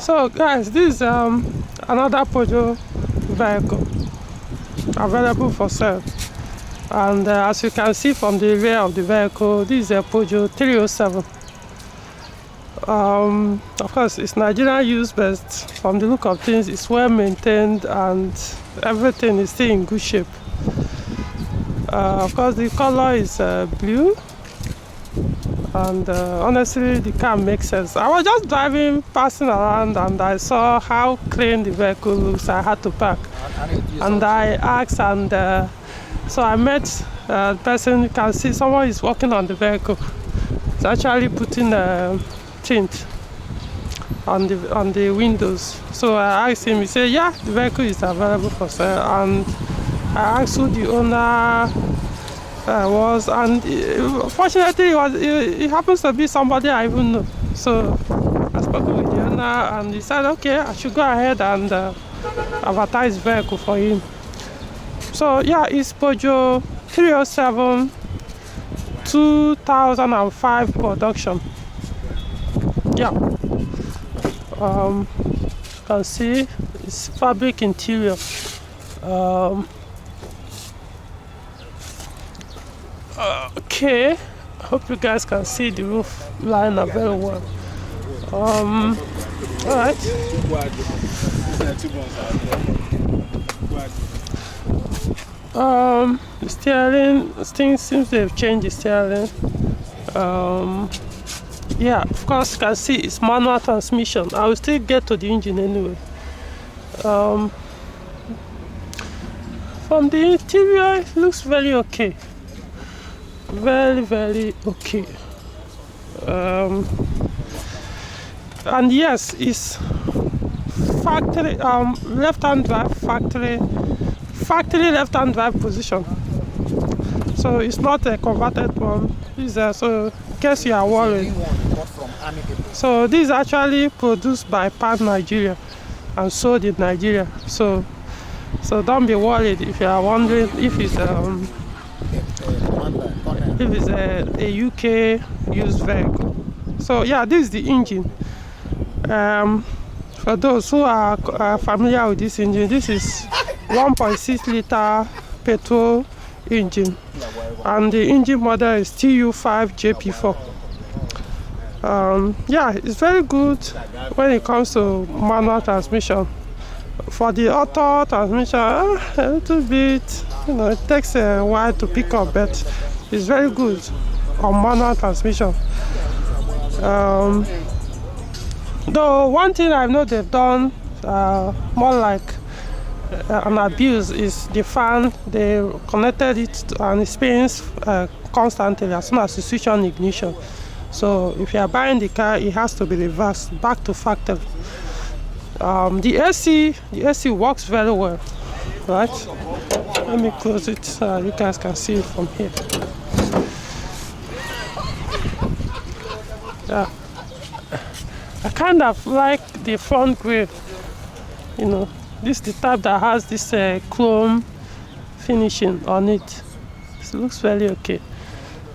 So guys, this is another Peugeot vehicle available for sale, and as you can see from the rear of the vehicle, this is a Peugeot 307. Of course it's Nigerian use, but from the look of things it's well maintained and everything is still in good shape. Of course the color is blue, and honestly the car makes sense. I was just driving, passing around, and I saw how clean the vehicle looks. I had to park, and I asked, and so I met the person. You can see someone is working on the vehicle. It's actually putting a tint on the windows. So I asked him, he said yeah, the vehicle is available for sale, and I asked who the owner was, and fortunately it happens to be somebody I even know. So I spoke with the owner, and he said okay, I should go ahead and advertise the vehicle for him. So yeah, it's Peugeot 307 2005 production. Yeah, you can see it's fabric interior. Okay, I hope you guys can see the roof liner very well. All right. The steering, things seems they've changed the steering. Yeah, of course you can see it's manual transmission. I will still get to the engine anyway. From the interior it looks very okay. Very okay. And yes, it's factory left-hand drive, factory left-hand drive position. So it's not a converted one. This is so in case you are worried. So this is actually produced by Pan Nigeria and sold in Nigeria. So don't be worried if you are wondering if it's a UK used vehicle. So yeah, this is the engine. For those who are familiar with this engine, this is 1.6 liter petrol engine, and the engine model is TU5JP4. Yeah, it's very good when it comes to manual transmission. For the auto transmission, a little bit, it takes a while to pick up, but it's very good on manual transmission. Though one thing I know they've done more like an abuse is the fan. They connected it to an spins constantly as soon as you switch on ignition. So if you are buying the car, it has to be reversed back to factory. The AC works very well, right? Let me close it so you guys can see it from here. Yeah, I kind of like the front grille. This is the type that has this chrome finishing on it. It looks very okay.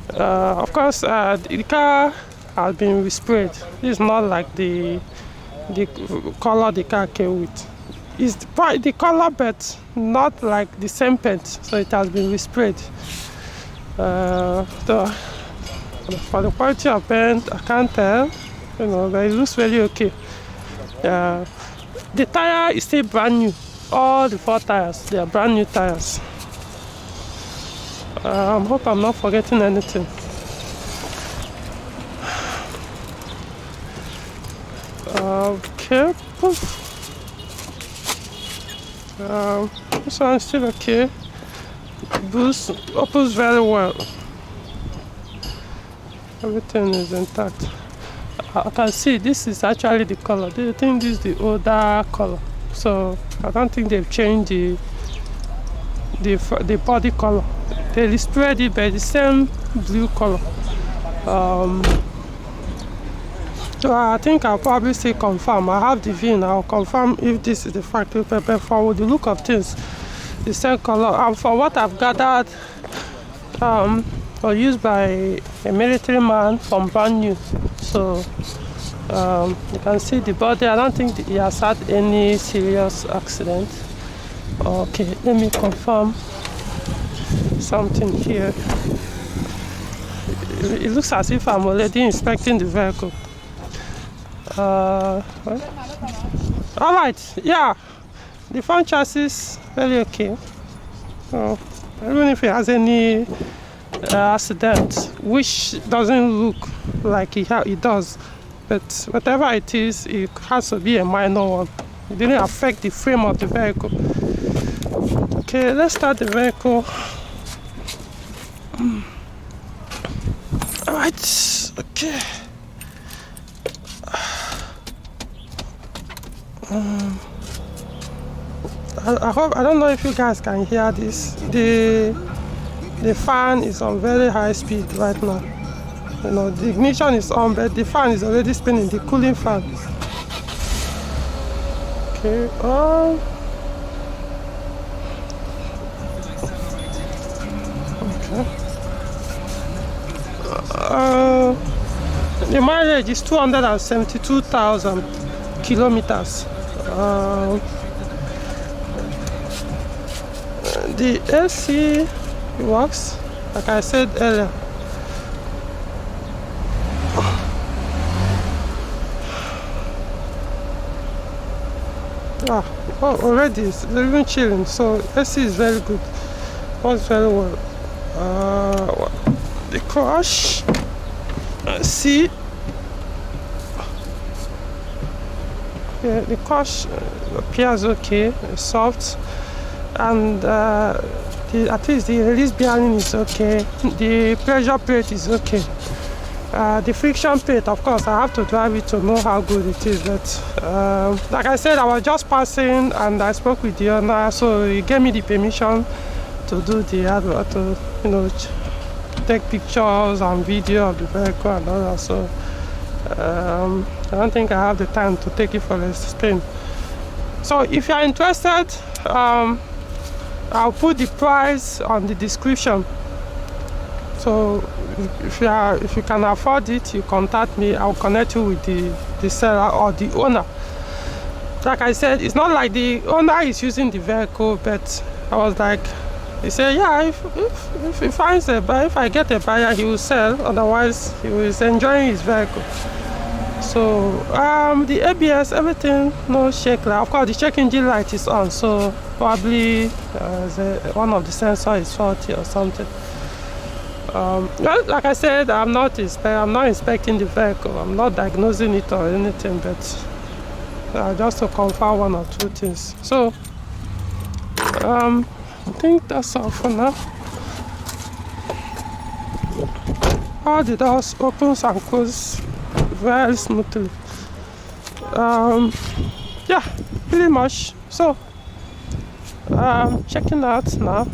Of course, the car has been resprayed. This is not like the color the car came with. It's the color, but not like the same paint, so it has been resprayed. For the quality of paint, I can't tell, but it looks very okay. The tire is still brand new. All the 4 tires, they are brand new tires. I hope I'm not forgetting anything. Okay. This one is still okay. Boost opens very well. Everything is intact. I can see this is actually the color. I think this is the older color. So I don't think they've changed the body color. They spread it by the same blue color. So I think I'll probably still confirm. I have the VIN. I'll confirm if this is the factory paper. For the look of things, the same color. And for what I've gathered, or used by a military man from brand new. So You can see the body. I don't think he has had any serious accident. Okay, let me confirm something here. It looks as if I'm already inspecting the vehicle. All right, yeah, the front chassis very okay. Even if it has any accident, which doesn't look like it does, but whatever it is, it has to be a minor one. It didn't affect the frame of the vehicle. Okay, let's start the vehicle. All right, okay. I don't know if you guys can hear this. The fan is on very high speed right now. You know, the ignition is on, but the fan is already spinning, the cooling fan. Okay, the mileage is 272,000 kilometers. The AC works, like I said earlier. Already it's even chilling, so AC is very good. Works very well. The crash, see. Yeah, the crash appears okay, soft, and at least the release bearing is okay. The pressure plate is okay. The friction plate, of course, I have to drive it to know how good it is. But like I said, I was just passing and I spoke with the owner, so he gave me the permission to do the advert, to take pictures and video of the vehicle and all that. So I don't think I have the time to take it for a spin. So if you are interested, I'll put the price on the description. So if you can afford it, you contact me. I'll connect you with the seller or the owner. Like I said, it's not like the owner is using the vehicle, but I was like, he said, yeah, if he finds a buyer, if I get a buyer, he will sell. Otherwise, he is enjoying his vehicle. So the ABS, everything, no shake light. Of course, the check engine light is on, so probably one of the sensors is faulty or something. Well, like I said, I'm not inspecting the vehicle. I'm not diagnosing it or anything, but just to confirm one or two things. So I think that's all for now. All the doors opens and close very smoothly. Yeah, pretty much. So checking out now.